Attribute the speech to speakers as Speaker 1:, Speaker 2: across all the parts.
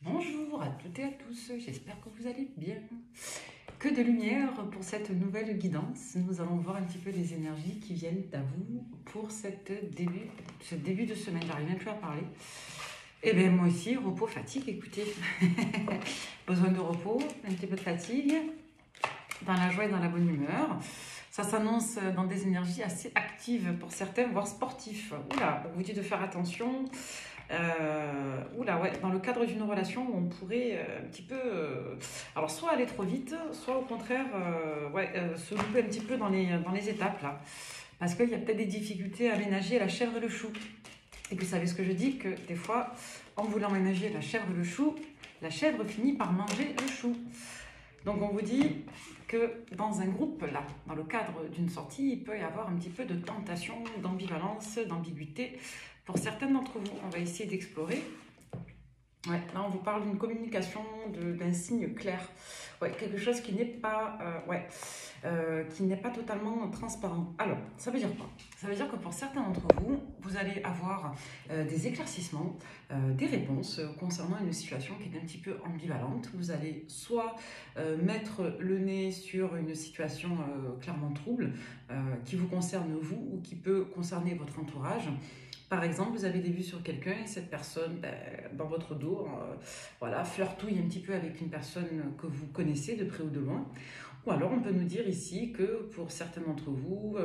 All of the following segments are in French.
Speaker 1: Bonjour à toutes et à tous, j'espère que vous allez bien. Que de lumière pour cette nouvelle guidance. Nous allons voir un petit peu les énergies qui viennent à vous pour ce début de semaine. J'arrive même plus à parler. Et bien moi aussi, repos, fatigue, écoutez. Besoin de repos, un petit peu de fatigue, dans la joie et dans la bonne humeur. Ça s'annonce dans des énergies assez actives pour certains, voire sportifs. Oula, on vous dit de faire attention. Oula, ouais, dans le cadre d'une relation où on pourrait un petit peu, alors soit aller trop vite, soit au contraire, se louper un petit peu dans les étapes là, parce qu'il y a peut-être des difficultés à ménager la chèvre et le chou. Et vous savez ce que je dis, que des fois, en voulant ménager la chèvre et le chou, la chèvre finit par manger le chou. Donc on vous dit que dans un groupe là, dans le cadre d'une sortie, il peut y avoir un petit peu de tentation, d'ambivalence, d'ambiguïté. Pour certains d'entre vous, on va essayer d'explorer. Ouais, là, on vous parle d'une communication, d'un signe clair. Ouais, quelque chose qui n'est pas, qui n'est pas totalement transparent. Alors, ça veut dire quoi? Ça veut dire que pour certains d'entre vous, vous allez avoir des éclaircissements, des réponses concernant une situation qui est un petit peu ambivalente. Vous allez soit mettre le nez sur une situation clairement trouble, qui vous concerne vous ou qui peut concerner votre entourage. Par exemple, vous avez des vues sur quelqu'un et cette personne, dans votre dos, voilà, flirtouille un petit peu avec une personne que vous connaissez de près ou de loin. Ou alors on peut nous dire ici que pour certains d'entre vous,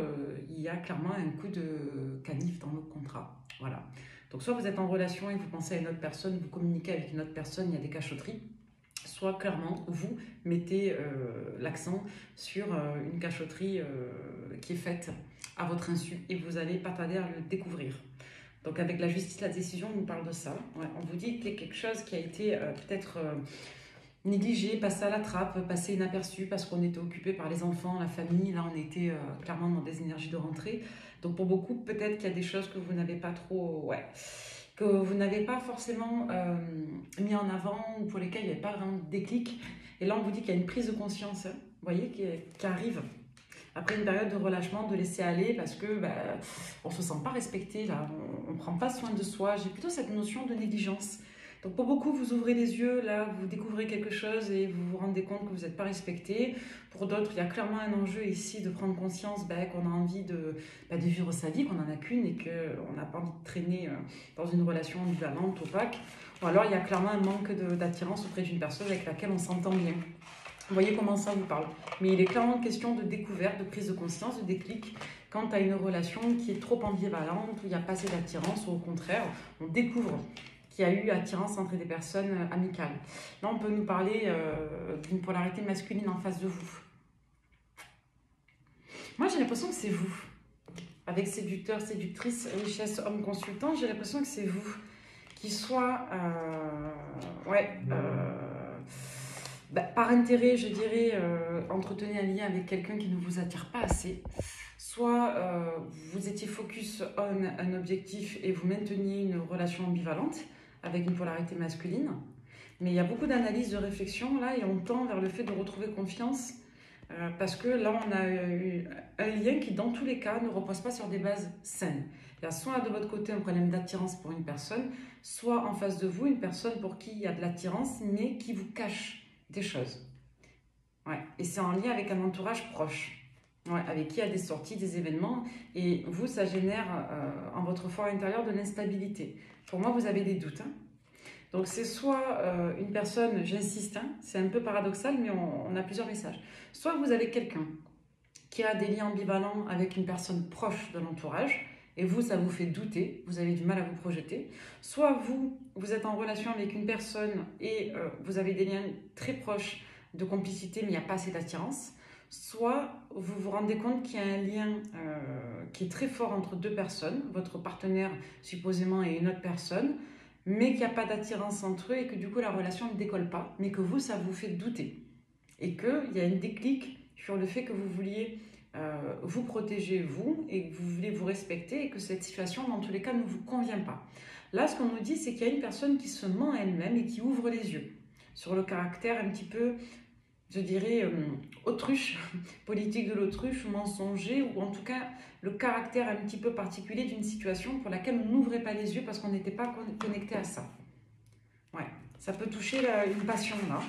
Speaker 1: il y a clairement un coup de canif dans le contrat. Voilà. Donc soit vous êtes en relation et vous pensez à une autre personne, vous communiquez avec une autre personne, il y a des cachotteries. Soit clairement, vous mettez l'accent sur une cachotterie qui est faite à votre insu et vous allez pas tarder à le découvrir. Donc avec la justice, la décision, on nous parle de ça. Ouais, on vous dit qu'il y a quelque chose qui a été peut-être négligé, passé à la trappe, passé inaperçu parce qu'on était occupé par les enfants, la famille. Là, on était clairement dans des énergies de rentrée. Donc pour beaucoup, peut-être qu'il y a des choses que vous n'avez pas trop... Ouais, que vous n'avez pas forcément mis en avant ou pour lesquelles il n'y avait pas vraiment de déclic. Et là, on vous dit qu'il y a une prise de conscience, hein, vous voyez, qui arrive après une période de relâchement, de laisser aller parce que on ne se sent pas respecté, là, on ne prend pas soin de soi. J'ai plutôt cette notion de négligence. Donc pour beaucoup, vous ouvrez les yeux, là, vous découvrez quelque chose et vous vous rendez compte que vous n'êtes pas respecté. Pour d'autres, il y a clairement un enjeu ici de prendre conscience qu'on a envie de vivre sa vie, qu'on n'en a qu'une et qu'on n'a pas envie de traîner dans une relation ambivalente, opaque. Ou alors, il y a clairement un manque d'attirance auprès d'une personne avec laquelle on s'entend bien. Vous voyez comment ça vous parle. Mais il est clairement question de découverte, de prise de conscience, de déclic quant à une relation qui est trop ambivalente, où il n'y a pas assez d'attirance, ou au contraire, on découvre qu'il y a eu attirance entre des personnes amicales. Là, on peut nous parler d'une polarité masculine en face de vous. Moi, j'ai l'impression que c'est vous. Avec séducteur, séductrice, richesse, homme consultant, j'ai l'impression que c'est vous. Qui soit... par intérêt, je dirais, entretenez un lien avec quelqu'un qui ne vous attire pas assez. Soit vous étiez focus on un objectif et vous mainteniez une relation ambivalente avec une polarité masculine. Mais il y a beaucoup d'analyses, de réflexion là et on tend vers le fait de retrouver confiance parce que là on a eu un lien qui dans tous les cas ne repose pas sur des bases saines. Il y a soit de votre côté un problème d'attirance pour une personne, soit en face de vous une personne pour qui il y a de l'attirance mais qui vous cache des choses. Ouais. Et c'est en lien avec un entourage proche. Ouais, avec qui il y a des sorties, des événements, et vous, ça génère en votre fort intérieur de l'instabilité. Pour moi, vous avez des doutes. Hein. Donc c'est soit une personne, j'insiste, hein, c'est un peu paradoxal, mais on a plusieurs messages. Soit vous avez quelqu'un qui a des liens ambivalents avec une personne proche de l'entourage, et vous, ça vous fait douter, vous avez du mal à vous projeter. Soit vous, vous êtes en relation avec une personne et vous avez des liens très proches de complicité, mais il n'y a pas assez d'attirance. Soit vous vous rendez compte qu'il y a un lien qui est très fort entre deux personnes, votre partenaire supposément et une autre personne, mais qu'il n'y a pas d'attirance entre eux et que du coup la relation ne décolle pas, mais que vous, ça vous fait douter. Et qu'il y a une déclic sur le fait que vous vouliez vous protéger, vous, et que vous voulez vous respecter et que cette situation, dans tous les cas, ne vous convient pas. Là, ce qu'on nous dit, c'est qu'il y a une personne qui se ment à elle-même et qui ouvre les yeux sur le caractère un petit peu, je dirais, autruche, politique de l'autruche, mensonger, ou en tout cas le caractère un petit peu particulier d'une situation pour laquelle on n'ouvrait pas les yeux parce qu'on n'était pas connecté à ça. Ouais, Ça peut toucher une passion, là.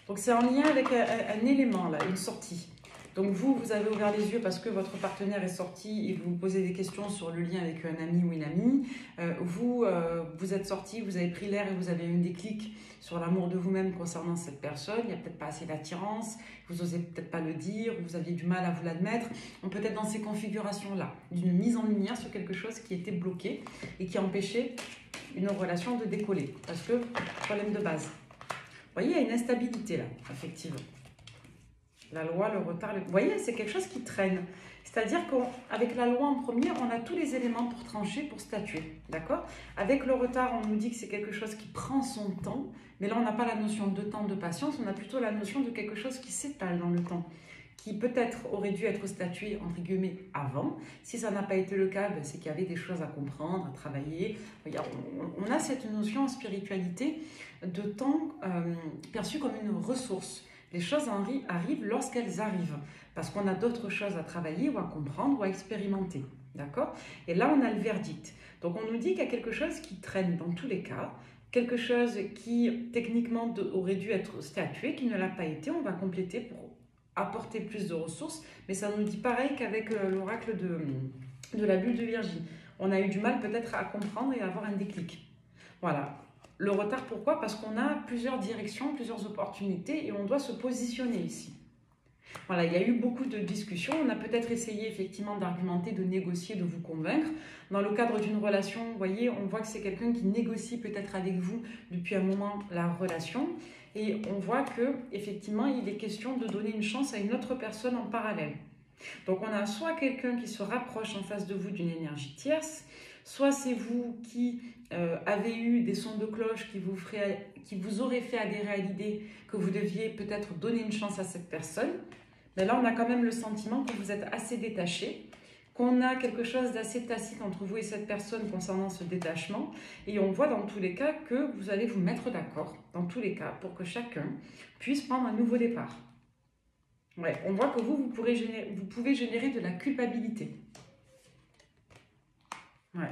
Speaker 1: Donc, c'est en lien avec un élément, là, une sortie. Donc, vous avez ouvert les yeux parce que votre partenaire est sorti et vous vous posez des questions sur le lien avec un ami ou une amie. Vous êtes sorti, vous avez pris l'air et vous avez eu un déclic sur l'amour de vous-même concernant cette personne. Il n'y a peut-être pas assez d'attirance, vous n'osez peut-être pas le dire, vous aviez du mal à vous l'admettre. On peut être dans ces configurations-là, d'une mise en lumière sur quelque chose qui était bloqué et qui empêchait une relation de décoller. Parce que, problème de base. Vous voyez, il y a une instabilité là, effectivement. La loi, le retard, vous voyez, c'est quelque chose qui traîne. C'est-à-dire qu'avec la loi en premier, on a tous les éléments pour trancher, pour statuer. D'accord? Avec le retard, on nous dit que c'est quelque chose qui prend son temps. Mais là, on n'a pas la notion de temps, de patience. On a plutôt la notion de quelque chose qui s'étale dans le temps. Qui peut-être aurait dû être statué, entre guillemets, avant. Si ça n'a pas été le cas, c'est qu'il y avait des choses à comprendre, à travailler. On a cette notion en spiritualité de temps perçu comme une ressource. Les choses arrivent lorsqu'elles arrivent, parce qu'on a d'autres choses à travailler ou à comprendre ou à expérimenter. D'accord? Et là, on a le verdict. Donc, on nous dit qu'il y a quelque chose qui traîne dans tous les cas, quelque chose qui, techniquement, aurait dû être statué, qui ne l'a pas été. On va compléter pour apporter plus de ressources, mais ça nous dit pareil qu'avec l'oracle de la bulle de Virgie. On a eu du mal peut-être à comprendre et à avoir un déclic. Voilà. Le retard, pourquoi? Parce qu'on a plusieurs directions, plusieurs opportunités et on doit se positionner ici. Voilà, il y a eu beaucoup de discussions. On a peut-être essayé effectivement d'argumenter, de négocier, de vous convaincre. Dans le cadre d'une relation, vous voyez, on voit que c'est quelqu'un qui négocie peut-être avec vous depuis un moment la relation. Et on voit que effectivement, il est question de donner une chance à une autre personne en parallèle. Donc on a soit quelqu'un qui se rapproche en face de vous d'une énergie tierce, soit c'est vous qui avez eu des sons de cloche qui vous auraient fait adhérer à l'idée que vous deviez peut-être donner une chance à cette personne. Mais là, on a quand même le sentiment que vous êtes assez détaché, qu'on a quelque chose d'assez tacite entre vous et cette personne concernant ce détachement. Et on voit dans tous les cas que vous allez vous mettre d'accord, dans tous les cas, pour que chacun puisse prendre un nouveau départ. Ouais, on voit que vous pouvez générer de la culpabilité. Ouais.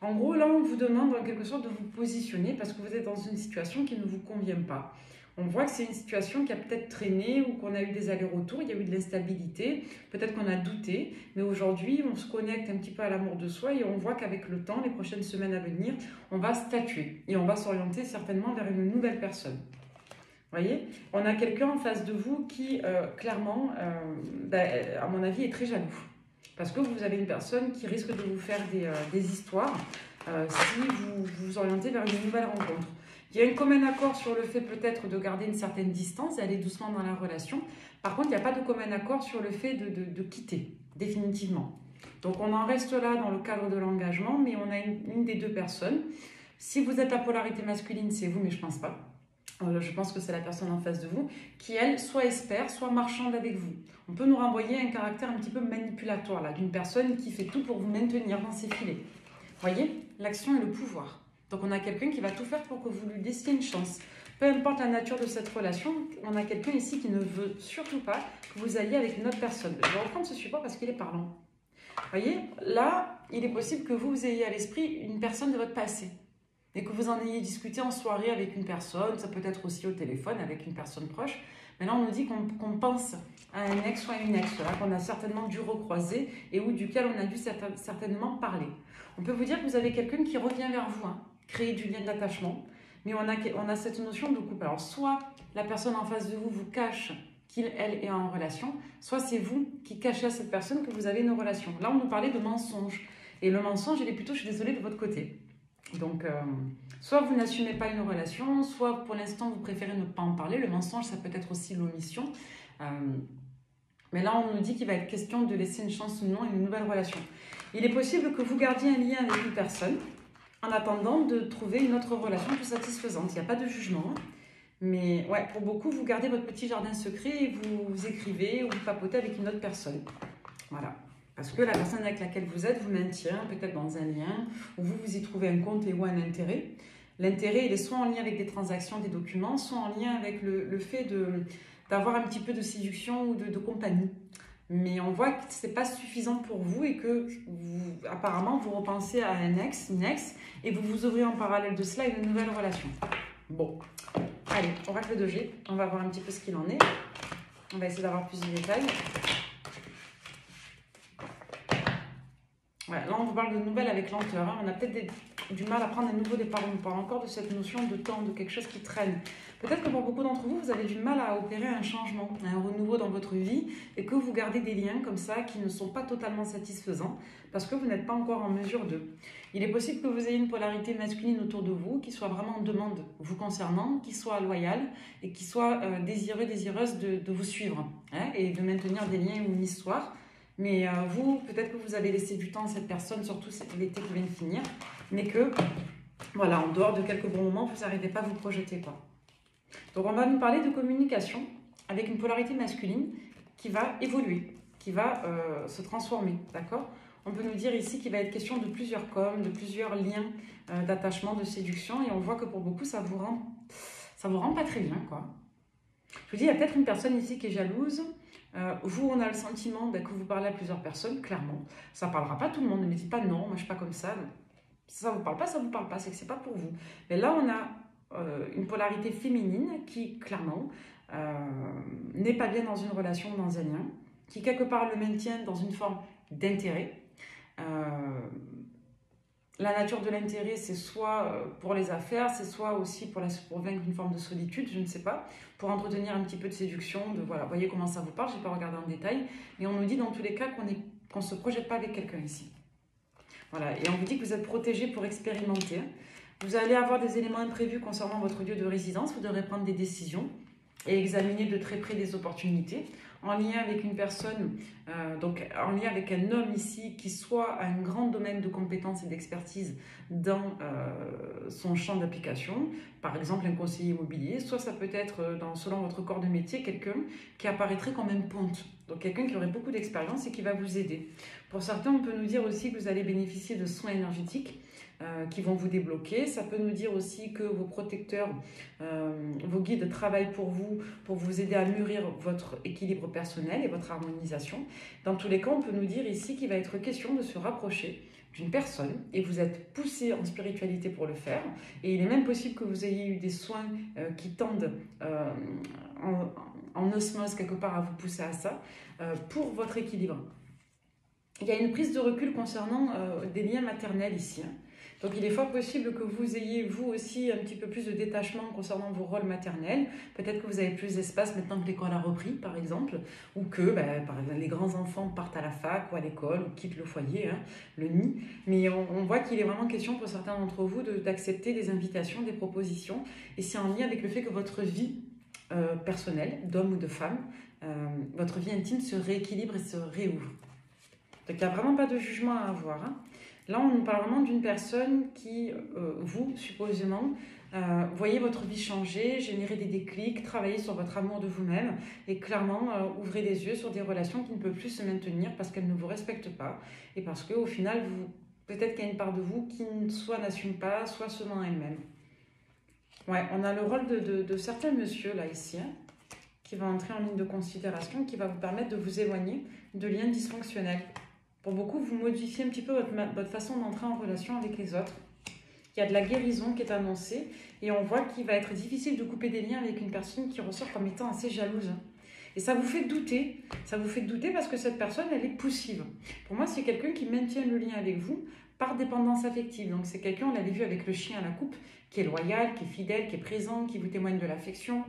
Speaker 1: En gros, là, on vous demande en quelque sorte de vous positionner parce que vous êtes dans une situation qui ne vous convient pas. On voit que c'est une situation qui a peut-être traîné ou qu'on a eu des allers-retours, il y a eu de l'instabilité, peut-être qu'on a douté, mais aujourd'hui, on se connecte un petit peu à l'amour de soi et on voit qu'avec le temps, les prochaines semaines à venir, on va statuer et on va s'orienter certainement vers une nouvelle personne. Vous voyez, on a quelqu'un en face de vous qui, clairement, à mon avis, est très jaloux. Parce que vous avez une personne qui risque de vous faire des histoires si vous vous orientez vers une nouvelle rencontre. Il y a un commun accord sur le fait peut-être de garder une certaine distance et aller doucement dans la relation. Par contre, il n'y a pas de commun accord sur le fait de quitter, définitivement. Donc, on en reste là dans le cadre de l'engagement, mais on a une des deux personnes. Si vous êtes la polarité masculine, c'est vous, mais je ne pense pas. Je pense que c'est la personne en face de vous qui, elle, soit espère, soit marchande avec vous. On peut nous renvoyer un caractère un petit peu manipulatoire, là, d'une personne qui fait tout pour vous maintenir dans ses filets. Vous voyez, l'action et le pouvoir. Donc, on a quelqu'un qui va tout faire pour que vous lui laissiez une chance. Peu importe la nature de cette relation, on a quelqu'un ici qui ne veut surtout pas que vous alliez avec une autre personne. Je vais reprendre ce support parce qu'il est parlant. Vous voyez, là, il est possible que vous ayez à l'esprit une personne de votre passé. Et que vous en ayez discuté en soirée avec une personne, ça peut être aussi au téléphone avec une personne proche. Mais là, on nous dit qu'on pense à un ex ou à une ex, qu'on a certainement dû recroiser et duquel on a dû certainement parler. On peut vous dire que vous avez quelqu'un qui revient vers vous, créer du lien d'attachement, mais on a cette notion de couple. Alors, soit la personne en face de vous vous cache qu'il, elle, est en relation, soit c'est vous qui cachez à cette personne que vous avez une relation. Là, on nous parlait de mensonge. Et le mensonge, il est plutôt, je suis désolée, de votre côté. Donc, soit vous n'assumez pas une relation, soit pour l'instant vous préférez ne pas en parler. Le mensonge, ça peut être aussi l'omission. Mais là, on nous dit qu'il va être question de laisser une chance ou non à une nouvelle relation. Il est possible que vous gardiez un lien avec une personne en attendant de trouver une autre relation plus satisfaisante. Il n'y a pas de jugement. Mais ouais, pour beaucoup, vous gardez votre petit jardin secret et vous écrivez ou vous papotez avec une autre personne. Voilà. Parce que la personne avec laquelle vous êtes vous maintient peut-être dans un lien, ou vous y trouvez un compte et ou un intérêt. L'intérêt, il est soit en lien avec des transactions, des documents, soit en lien avec le fait d'avoir un petit peu de séduction ou de compagnie. Mais on voit que ce n'est pas suffisant pour vous et que apparemment vous repensez à un ex, une ex, et vous vous ouvrez en parallèle de cela une nouvelle relation. Bon, allez, on racle le 2G, on va voir un petit peu ce qu'il en est. On va essayer d'avoir plus de détails. Ouais, là, on vous parle de nouvelles avec lenteur. Hein. On a peut-être du mal à prendre un nouveau départ. On parle encore de cette notion de temps, de quelque chose qui traîne. Peut-être que pour beaucoup d'entre vous, vous avez du mal à opérer un changement, un renouveau dans votre vie et que vous gardez des liens comme ça qui ne sont pas totalement satisfaisants parce que vous n'êtes pas encore en mesure d'eux. Il est possible que vous ayez une polarité masculine autour de vous qui soit vraiment en demande vous concernant, qui soit loyale et qui soit désireux, désireuse de vous suivre hein, et de maintenir des liens ou une histoire. Mais vous, peut-être que vous avez laissé du temps à cette personne, surtout l'été qui vient de finir, mais que, voilà, en dehors de quelques bons moments, vous n'arrivez pas à vous projeter, quoi. Donc, on va nous parler de communication avec une polarité masculine qui va évoluer, qui va se transformer, d'accord? On peut nous dire ici qu'il va être question de plusieurs coms, de plusieurs liens d'attachement, de séduction, et on voit que pour beaucoup, ça vous rend pas très bien, quoi. Je vous dis, il y a peut-être une personne ici qui est jalouse. Vous, on a le sentiment que vous parlez à plusieurs personnes, clairement. Ça ne parlera pas à tout le monde. Ne me dites pas non, moi je ne suis pas comme ça. Ça ne vous parle pas, ça ne vous parle pas, c'est que ce n'est pas pour vous. Mais là, on a une polarité féminine qui, clairement, n'est pas bien dans une relation, dans un lien, qui, quelque part, le maintient dans une forme d'intérêt. La nature de l'intérêt, c'est soit pour les affaires, c'est soit aussi pour vaincre une forme de solitude, je ne sais pas, pour entretenir un petit peu de séduction, de voilà, voyez comment ça vous parle, je n'ai pas regardé en détail, et on nous dit dans tous les cas qu'on ne se projette pas avec quelqu'un ici. Voilà, et on vous dit que vous êtes protégé pour expérimenter. Vous allez avoir des éléments imprévus concernant votre lieu de résidence, vous devrez prendre des décisions et examiner de très près des opportunités en lien avec une personne, donc en lien avec un homme ici qui soit a un grand domaine de compétences et d'expertise dans son champ d'application, par exemple un conseiller immobilier, soit ça peut être, selon votre corps de métier, quelqu'un qui apparaîtrait comme un ponte, donc quelqu'un qui aurait beaucoup d'expérience et qui va vous aider. Pour certains, on peut nous dire aussi que vous allez bénéficier de soins énergétiques qui vont vous débloquer. Ça peut nous dire aussi que vos protecteurs, vos guides travaillent pour vous aider à mûrir votre équilibre personnel et votre harmonisation. Dans tous les cas, on peut nous dire ici qu'il va être question de se rapprocher d'une personne et vous êtes poussé en spiritualité pour le faire. Et il est même possible que vous ayez eu des soins qui tendent en osmose quelque part à vous pousser à ça pour votre équilibre. Il y a une prise de recul concernant des liens maternels ici. Hein. Donc, il est fort possible que vous ayez, vous aussi, un petit peu plus de détachement concernant vos rôles maternels. Peut-être que vous avez plus d'espace maintenant que l'école a repris, par exemple, ou que par exemple, les grands-enfants partent à la fac ou à l'école, ou quittent le foyer, hein, le nid. Mais on voit qu'il est vraiment question pour certains d'entre vous d'accepter des invitations, des propositions. Et c'est en lien avec le fait que votre vie personnelle, d'homme ou de femme, votre vie intime se rééquilibre et se réouvre. Donc, il n'y a vraiment pas de jugement à avoir. Hein. Là, on nous parle vraiment d'une personne qui, vous, supposément, voyez votre vie changer, générer des déclics, travailler sur votre amour de vous-même et clairement, ouvrez les yeux sur des relations qui ne peuvent plus se maintenir parce qu'elles ne vous respectent pas et parce qu'au final, peut-être qu'il y a une part de vous qui soit n'assume pas, soit se ment elle-même. Ouais, on a le rôle de certains messieurs, là, ici, hein, qui va entrer en ligne de considération, qui va vous permettre de vous éloigner de liens dysfonctionnels. Pour beaucoup, vous modifiez un petit peu votre façon d'entrer en relation avec les autres. Il y a de la guérison qui est annoncée et on voit qu'il va être difficile de couper des liens avec une personne qui ressort comme étant assez jalouse. Et ça vous fait douter. Ça vous fait douter parce que cette personne, elle est poussive. Pour moi, c'est quelqu'un qui maintient le lien avec vous par dépendance affective. Donc c'est quelqu'un, on l'avait vu avec le chien à la coupe, qui est loyal, qui est fidèle, qui est présent, qui vous témoigne de l'affection.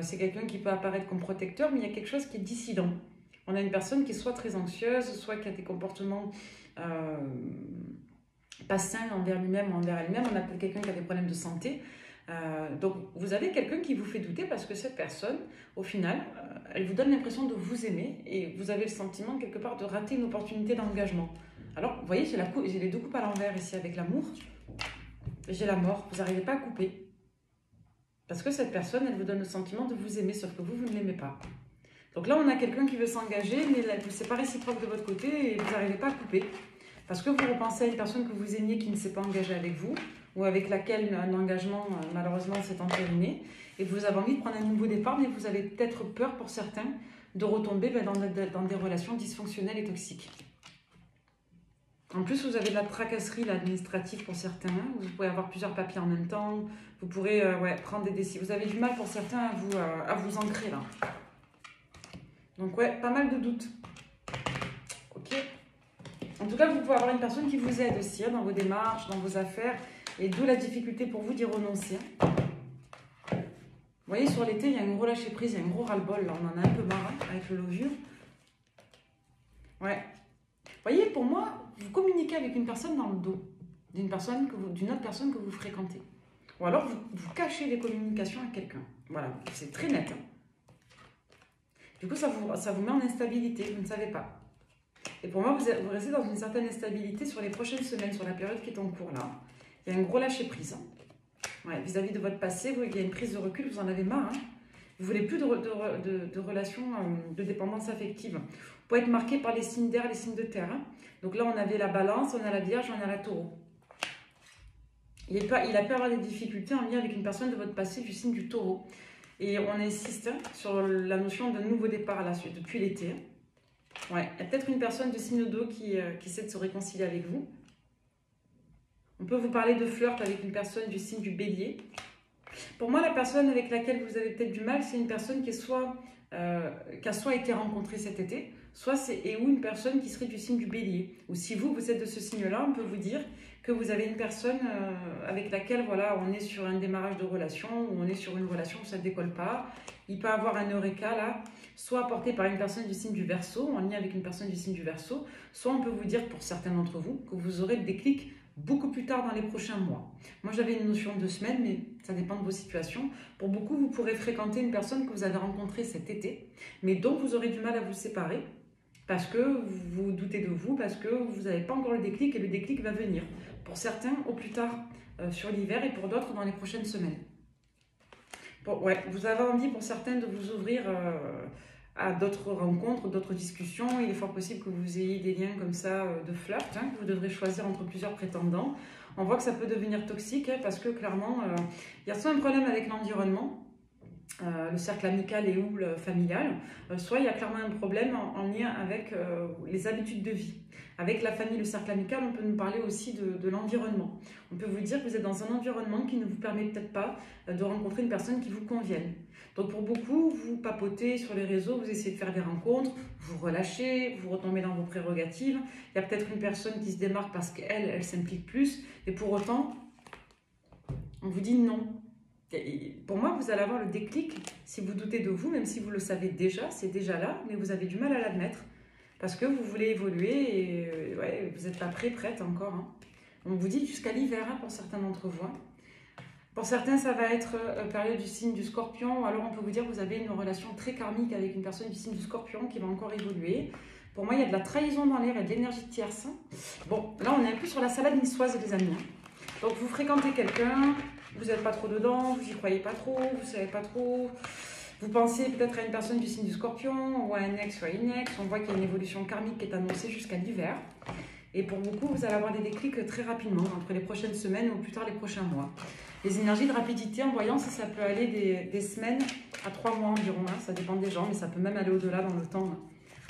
Speaker 1: C'est quelqu'un qui peut apparaître comme protecteur, mais il y a quelque chose qui est dissident. On a une personne qui est soit très anxieuse, soit qui a des comportements pas sains envers lui-même ou envers elle-même. On a peut-être quelqu'un qui a des problèmes de santé. Donc, vous avez quelqu'un qui vous fait douter parce que cette personne, au final, elle vous donne l'impression de vous aimer et vous avez le sentiment, quelque part, de rater une opportunité d'engagement. Alors, vous voyez, j'ai les deux coupes à l'envers ici avec l'amour. J'ai la mort. Vous n'arrivez pas à couper. Parce que cette personne, elle vous donne le sentiment de vous aimer, sauf que vous ne l'aimez pas. Donc là, on a quelqu'un qui veut s'engager, mais ce n'est pas réciproque de votre côté et vous n'arrivez pas à couper. Parce que vous repensez à une personne que vous aimiez qui ne s'est pas engagée avec vous ou avec laquelle un engagement, malheureusement, s'est entériné. Et vous avez envie de prendre un nouveau départ, mais vous avez peut-être peur pour certains de retomber dans des relations dysfonctionnelles et toxiques. En plus, vous avez de la tracasserie administrative pour certains. Vous pouvez avoir plusieurs papiers en même temps. Vous pourrez prendre des décisions. Vous avez du mal pour certains à vous ancrer là. Donc ouais, pas mal de doutes. Ok. En tout cas, vous pouvez avoir une personne qui vous aide aussi dans vos démarches, dans vos affaires. Et d'où la difficulté pour vous d'y renoncer. Vous voyez, sur l'été, il y a un gros lâcher prise, il y a un gros ras-le-bol. Là, on en a un peu marre avec le levure. Ouais. Vous voyez, pour moi, vous communiquez avec une personne dans le dos, d'une autre personne que vous fréquentez. Ou alors, vous cachez des communications à quelqu'un. Voilà, c'est très net. Hein. Du coup, ça vous met en instabilité, vous ne savez pas. Et pour moi, vous restez dans une certaine instabilité sur les prochaines semaines, sur la période qui est en cours là. Il y a un gros lâcher-prise. Hein. Ouais, vis-à-vis de votre passé, il y a une prise de recul, vous en avez marre. Hein. Vous ne voulez plus de relations de dépendance affective. Vous pouvez être marqué par les signes d'air, les signes de terre. Hein. Donc là, on avait la balance, on a la vierge, on a la taureau. Il a pu avoir des difficultés en lien avec une personne de votre passé du signe du taureau. Et on insiste sur la notion d'un nouveau départ à la suite, depuis l'été. Ouais, il y a peut-être une personne de signe d'eau qui essaie de se réconcilier avec vous. On peut vous parler de flirt avec une personne du signe du bélier. Pour moi, la personne avec laquelle vous avez peut-être du mal, c'est une personne qui a soit été rencontrée cet été, ou une personne qui serait du signe du bélier. Ou si vous êtes de ce signe-là, on peut vous dire que vous avez une personne avec laquelle voilà, on est sur un démarrage de relation, ou on est sur une relation où ça ne décolle pas. Il peut avoir un eureka là, soit apporté par une personne du signe du Verseau, en lien avec une personne du signe du Verseau, soit on peut vous dire pour certains d'entre vous que vous aurez le déclic beaucoup plus tard dans les prochains mois. Moi, j'avais une notion de 2 semaines, mais ça dépend de vos situations. Pour beaucoup, vous pourrez fréquenter une personne que vous avez rencontrée cet été, mais dont vous aurez du mal à vous séparer, parce que vous vous doutez de vous, parce que vous n'avez pas encore le déclic, et le déclic va venir. Pour certains, au plus tard sur l'hiver, et pour d'autres, dans les prochaines semaines. Bon, ouais, vous avez envie, pour certains, de vous ouvrir à d'autres rencontres, d'autres discussions. Il est fort possible que vous ayez des liens comme ça de flirt, hein, que vous devrez choisir entre plusieurs prétendants. On voit que ça peut devenir toxique hein, parce que clairement, il y a soit un problème avec l'environnement, le cercle amical et ou le familial, soit il y a clairement un problème en lien avec les habitudes de vie. Avec la famille, le cercle amical, on peut nous parler aussi de l'environnement. On peut vous dire que vous êtes dans un environnement qui ne vous permet peut-être pas de rencontrer une personne qui vous convienne. Donc pour beaucoup, vous papotez sur les réseaux, vous essayez de faire des rencontres, vous relâchez, vous retombez dans vos prérogatives. Il y a peut-être une personne qui se démarque parce qu'elle s'implique plus, et pour autant, on vous dit non. Et pour moi, vous allez avoir le déclic si vous doutez de vous, même si vous le savez déjà, c'est déjà là, mais vous avez du mal à l'admettre parce que vous voulez évoluer et ouais, vous n'êtes pas prête encore. Hein. On vous dit jusqu'à l'hiver hein, pour certains d'entre vous. Hein. Pour certains, ça va être période du signe du Scorpion, alors on peut vous dire que vous avez une relation très karmique avec une personne du signe du Scorpion qui va encore évoluer. Pour moi, il y a de la trahison dans l'air et de l'énergie de tierce. Bon, là, on est un peu sur la salade niçoise, les amis. Hein. Donc, vous fréquentez quelqu'un, vous n'êtes pas trop dedans, vous n'y croyez pas trop, vous ne savez pas trop. Vous pensez peut-être à une personne du signe du Scorpion, ou à un ex ou à une ex. On voit qu'il y a une évolution karmique qui est annoncée jusqu'à l'hiver. Et pour beaucoup, vous allez avoir des déclics très rapidement, entre les prochaines semaines ou plus tard les prochains mois. Les énergies de rapidité en voyance, ça peut aller des semaines à 3 mois environ. Hein. Ça dépend des gens, mais ça peut même aller au-delà dans le temps. Hein.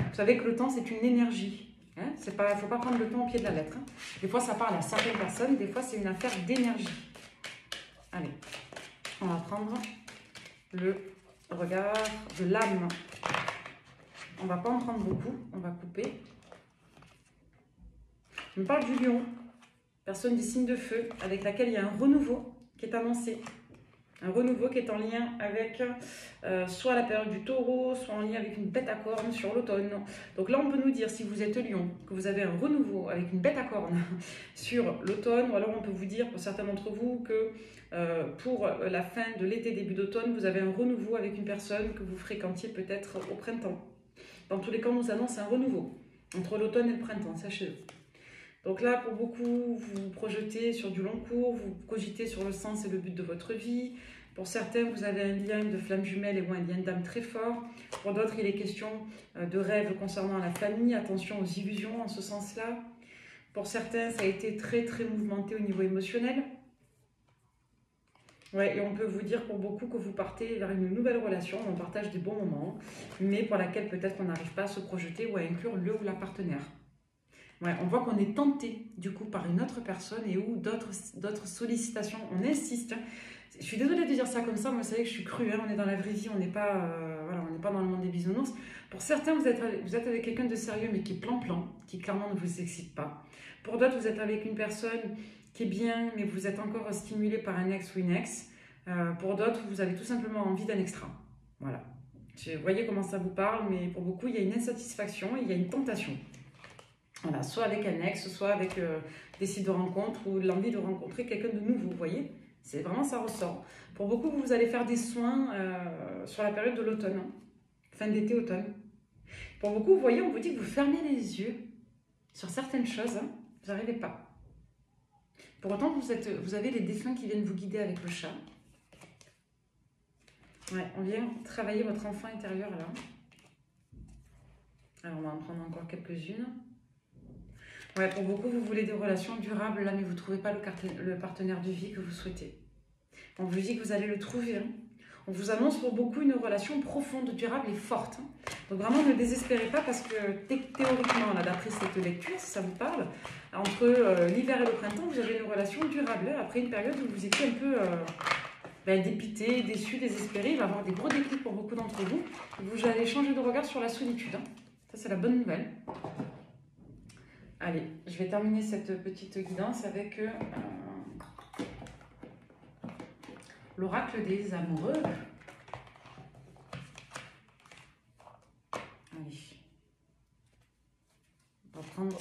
Speaker 1: Vous savez que le temps, c'est une énergie. Il ne faut pas prendre le temps au pied de la lettre. Hein. Des fois, ça parle à certaines personnes, des fois, c'est une affaire d'énergie. Allez, on va prendre le regard de l'âme. On ne va pas en prendre beaucoup, on va couper. On me parle du lion, personne du signe de feu, avec laquelle il y a un renouveau qui est annoncé. Un renouveau qui est en lien avec soit la période du taureau, soit en lien avec une bête à cornes sur l'automne. Donc là, on peut nous dire, si vous êtes lion, que vous avez un renouveau avec une bête à cornes sur l'automne, ou alors on peut vous dire, pour certains d'entre vous, que pour la fin de l'été, début d'automne, vous avez un renouveau avec une personne que vous fréquentiez peut-être au printemps. Dans tous les cas, on nous annonce un renouveau entre l'automne et le printemps, sachez-le. Donc là, pour beaucoup, vous vous projetez sur du long cours, vous cogitez sur le sens et le but de votre vie. Pour certains, vous avez un lien de flamme jumelle ou un lien d'âme très fort. Pour d'autres, il est question de rêves concernant la famille. Attention aux illusions en ce sens-là. Pour certains, ça a été très mouvementé au niveau émotionnel. Ouais, et on peut vous dire pour beaucoup que vous partez vers une nouvelle relation, on partage des bons moments, mais pour laquelle peut-être on n'arrive pas à se projeter ou à inclure le ou la partenaire. Ouais, on voit qu'on est tenté du coup par une autre personne et ou d'autres sollicitations. On insiste. Je suis désolée de dire ça comme ça, moi vous savez que je suis crue, hein, on est dans la vraie vie, on n'est pas, voilà, on n'est pas dans le monde des bisounours. Pour certains, vous êtes avec quelqu'un de sérieux mais qui est plan-plan, qui clairement ne vous excite pas. Pour d'autres, vous êtes avec une personne qui est bien mais vous êtes encore stimulé par un ex ou une ex. Pour d'autres, vous avez tout simplement envie d'un extra. Voilà. Vous voyez comment ça vous parle, mais pour beaucoup, il y a une insatisfaction, il y a une tentation. Voilà, soit avec un ex, soit avec des sites de rencontres ou l'envie de rencontrer quelqu'un de nouveau, vous voyez. C'est vraiment, ça ressort. Pour beaucoup, vous allez faire des soins sur la période de l'automne, hein, fin d'été, automne. Pour beaucoup, vous voyez, on vous dit que vous fermez les yeux sur certaines choses, hein, vous n'arrivez pas. Pour autant, vous avez les défunts qui viennent vous guider avec le chat. Ouais, on vient travailler votre enfant intérieur là. Alors, on va en prendre encore quelques-unes. Ouais, pour beaucoup, vous voulez des relations durables là, mais vous ne trouvez pas le partenaire de vie que vous souhaitez. On vous dit que vous allez le trouver. Hein. On vous annonce pour beaucoup une relation profonde, durable et forte. Hein. Donc vraiment, ne désespérez pas parce que théoriquement, là, d'après cette lecture, si ça vous parle, entre l'hiver et le printemps, vous avez une relation durable. Hein, après une période où vous étiez un peu dépité, déçu, désespéré. Il va y avoir des gros déclics pour beaucoup d'entre vous. Vous allez changer de regard sur la solitude. Hein. Ça, c'est la bonne nouvelle. Allez, je vais terminer cette petite guidance avec l'oracle des amoureux. Allez. On va prendre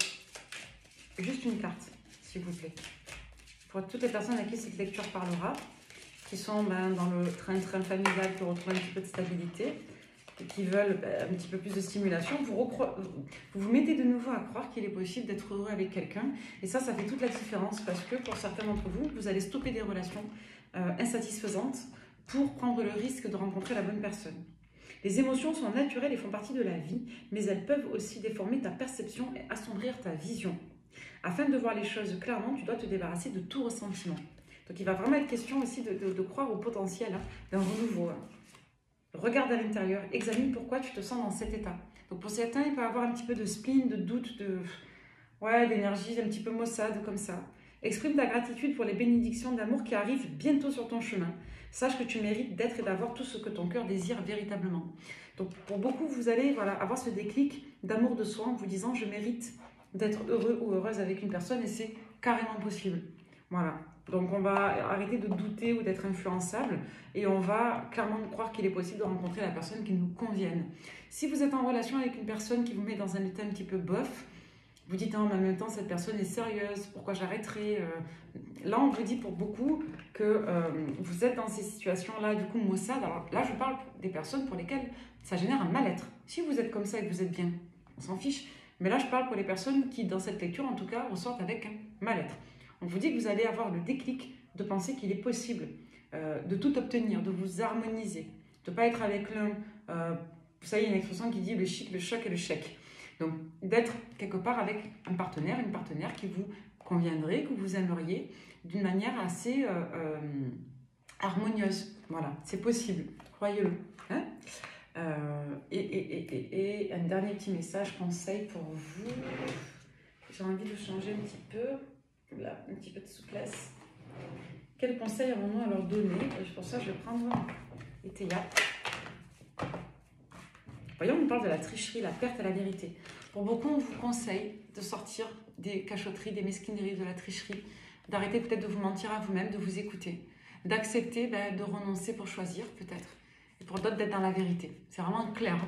Speaker 1: juste une carte, s'il vous plaît. Pour toutes les personnes à qui cette lecture parlera, qui sont dans le train-train familial pour retrouver un petit peu de stabilité, et qui veulent un petit peu plus de stimulation, vous vous mettez de nouveau à croire qu'il est possible d'être heureux avec quelqu'un. Et ça fait toute la différence parce que pour certains d'entre vous, vous allez stopper des relations insatisfaisantes pour prendre le risque de rencontrer la bonne personne. Les émotions sont naturelles et font partie de la vie, mais elles peuvent aussi déformer ta perception et assombrir ta vision. Afin de voir les choses clairement, tu dois te débarrasser de tout ressentiment. Donc il va vraiment être question aussi de croire au potentiel d'un renouveau. Regarde à l'intérieur, examine pourquoi tu te sens dans cet état. Donc pour certains, il peut y avoir un petit peu de spleen, de doute, d'énergie un petit peu maussade comme ça. Exprime ta gratitude pour les bénédictions d'amour qui arrivent bientôt sur ton chemin. Sache que tu mérites d'être et d'avoir tout ce que ton cœur désire véritablement. Donc pour beaucoup, vous allez avoir ce déclic d'amour de soi en vous disant « je mérite d'être heureux ou heureuse avec une personne » et c'est carrément possible. Voilà. Donc on va arrêter de douter ou d'être influençable et on va clairement croire qu'il est possible de rencontrer la personne qui nous convienne. Si vous êtes en relation avec une personne qui vous met dans un état un petit peu bof, vous dites en même temps cette personne est sérieuse, pourquoi j'arrêterai Là on vous dit pour beaucoup que vous êtes dans ces situations-là du coup maussades. Alors là je parle des personnes pour lesquelles ça génère un mal-être. Si vous êtes comme ça et que vous êtes bien, on s'en fiche. Mais là je parle pour les personnes qui dans cette lecture en tout cas ressortent avec un mal-être. On vous dit que vous allez avoir le déclic de penser qu'il est possible de tout obtenir, de vous harmoniser, de ne pas être avec l'un. Vous savez, il y a une expression qui dit le chic, le choc et le chèque. Donc, d'être quelque part avec un partenaire, une partenaire qui vous conviendrait, que vous aimeriez d'une manière assez harmonieuse. Voilà, c'est possible, croyez-le. Hein et un dernier petit message, conseil pour vous. J'ai envie de changer un petit peu. Là, un petit peu de souplesse. Quel conseil avons-nous à leur donner? Et pour ça, je vais prendre les théâtres. Voyons, on parle de la tricherie, la perte à la vérité. Pour beaucoup, on vous conseille de sortir des cachotteries, des mesquineries, de la tricherie, d'arrêter peut-être de vous mentir à vous-même, de vous écouter, d'accepter de renoncer pour choisir peut-être, et pour d'autres d'être dans la vérité. C'est vraiment clair.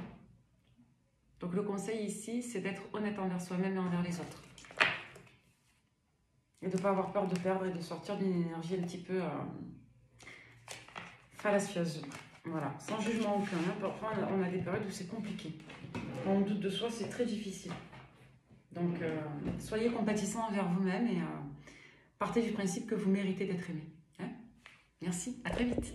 Speaker 1: Donc le conseil ici, c'est d'être honnête envers soi-même et envers les autres. Et de ne pas avoir peur de perdre et de sortir d'une énergie un petit peu fallacieuse. Voilà, sans jugement aucun. Hein. Parfois, on a des périodes où c'est compliqué. Quand on doute de soi, c'est très difficile. Donc, soyez compatissants envers vous-même et partez du principe que vous méritez d'être aimé. Hein. Merci, à très vite.